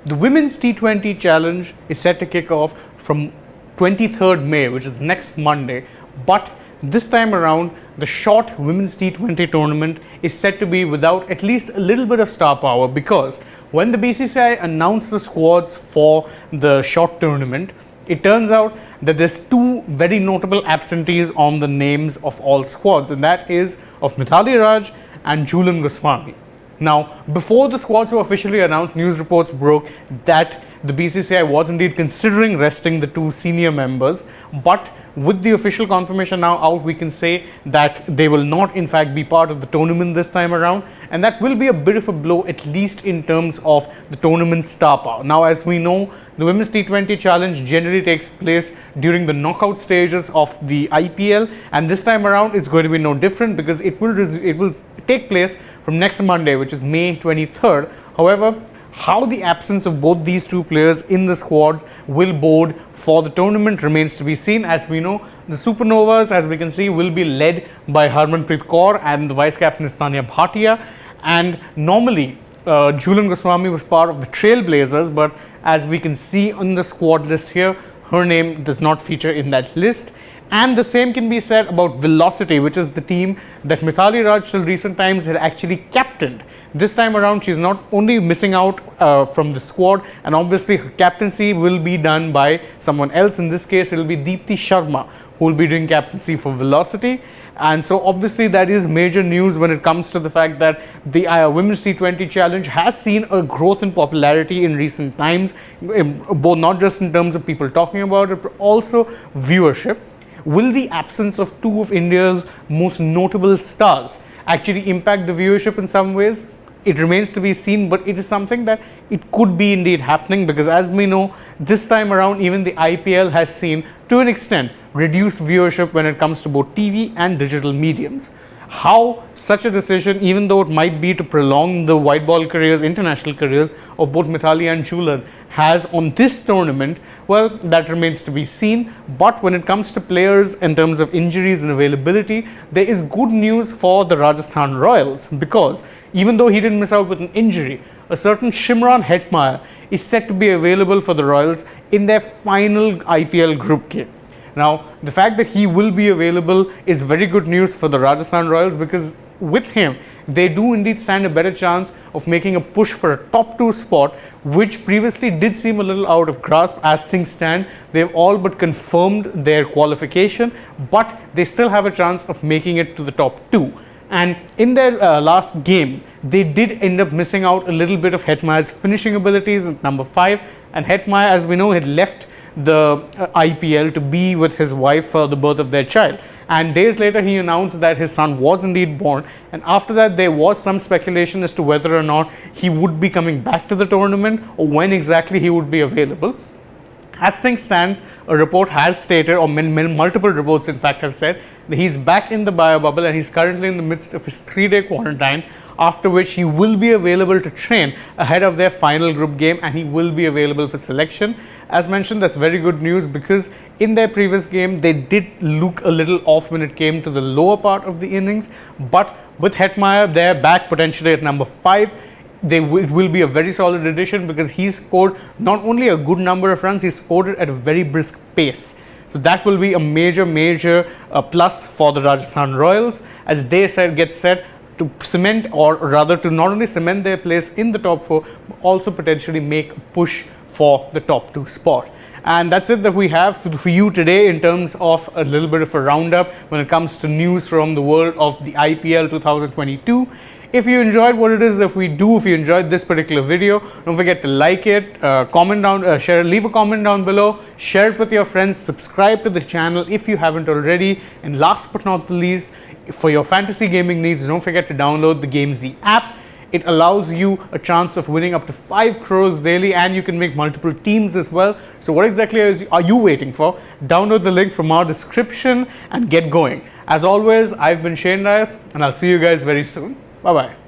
The Women's T20 Challenge is set to kick off from 23rd May, which is next Monday, but this time around, the short Women's T20 tournament is set to be without at least a little bit of star power, because when the BCCI announced the squads for the short tournament, it turns out that there's two very notable absentees on the names of all squads, and that is of Mithali Raj and Jhulan Goswami. Now, before the squads were officially announced, news reports broke that the BCCI was indeed considering resting the two senior members, but with the official confirmation now out, we can say that they will not in fact be part of the tournament this time around, and that will be a bit of a blow, at least in terms of the tournament star power. Now, as we know, the Women's T20 Challenge generally takes place during the knockout stages of the IPL, and this time around it's going to be no different, because it will take place from next Monday, which is May 23rd. However, how the absence of both these two players in the squads will bode for the tournament remains to be seen. As we know, the Supernovas, as we can see, will be led by Harmanpreet Kaur, and the vice captain is Tanya Bhatia. And normally, Jhulan Goswami was part of the Trailblazers, but as we can see on the squad list here, her name does not feature in that list. And the same can be said about Velocity, which is the team that Mithali Raj till recent times had actually captained. This time around, she's not only missing out from the squad, and obviously her captaincy will be done by someone else. In this case, it will be Deepti Sharma who will be doing captaincy for Velocity. And so obviously that is major news when it comes to the fact that the Women's T20 Challenge has seen a growth in popularity in recent times, both not just in terms of people talking about it, but also viewership. Will the absence of two of India's most notable stars actually impact the viewership in some ways? It remains to be seen, but it is something that it could be indeed happening, because as we know, this time around even the IPL has seen, to an extent, reduced viewership when it comes to both TV and digital mediums. How such a decision, even though it might be to prolong the white ball careers, international careers of both Mithali and Jhulan, has on this tournament, well, that remains to be seen. But when it comes to players in terms of injuries and availability, there is good news for the Rajasthan Royals, because even though he didn't miss out with an injury, a certain Shimran Hetmyer is set to be available for the Royals in their final IPL group game. Now, the fact that he will be available is very good news for the Rajasthan Royals, because with him, they do indeed stand a better chance of making a push for a top 2 spot, which previously did seem a little out of grasp. As things stand, they've all but confirmed their qualification, but they still have a chance of making it to the top 2. And in their last game, they did end up missing out a little bit of Hetmyer's finishing abilities at number 5, and Hetmyer, as we know, had left the IPL to be with his wife for the birth of their child. And days later, he announced that his son was indeed born, and after that there was some speculation as to whether or not he would be coming back to the tournament or when exactly he would be available. As things stand, a report has stated, or multiple reports in fact have said, that he's back in the bio bubble and he's currently in the midst of his 3-day quarantine, after which he will be available to train ahead of their final group game, and he will be available for selection. As mentioned, that's very good news, because in their previous game they did look a little off when it came to the lower part of the innings, but with Hetmyer there back potentially at number 5, it will be a very solid addition, because he scored not only a good number of runs, he scored it at a very brisk pace. So that will be a major plus for the Rajasthan Royals, as they get set to cement, or rather to not only cement their place in the top 4, but also potentially make a push for the top 2 spot. And that's it that we have for you today in terms of a little bit of a roundup when it comes to news from the world of the IPL 2022. If you enjoyed what it is that we do, if you enjoyed this particular video, don't forget to like it, comment down, leave a comment down below, share it with your friends, subscribe to the channel if you haven't already, and last but not the least, for your fantasy gaming needs, don't forget to download the Gamezy app. It allows you a chance of winning up to 5 crores daily, and you can make multiple teams as well. So what exactly are you waiting for? Download the link from our description and get going. As always, I've been Shane Dias, and I'll see you guys very soon. Bye-bye.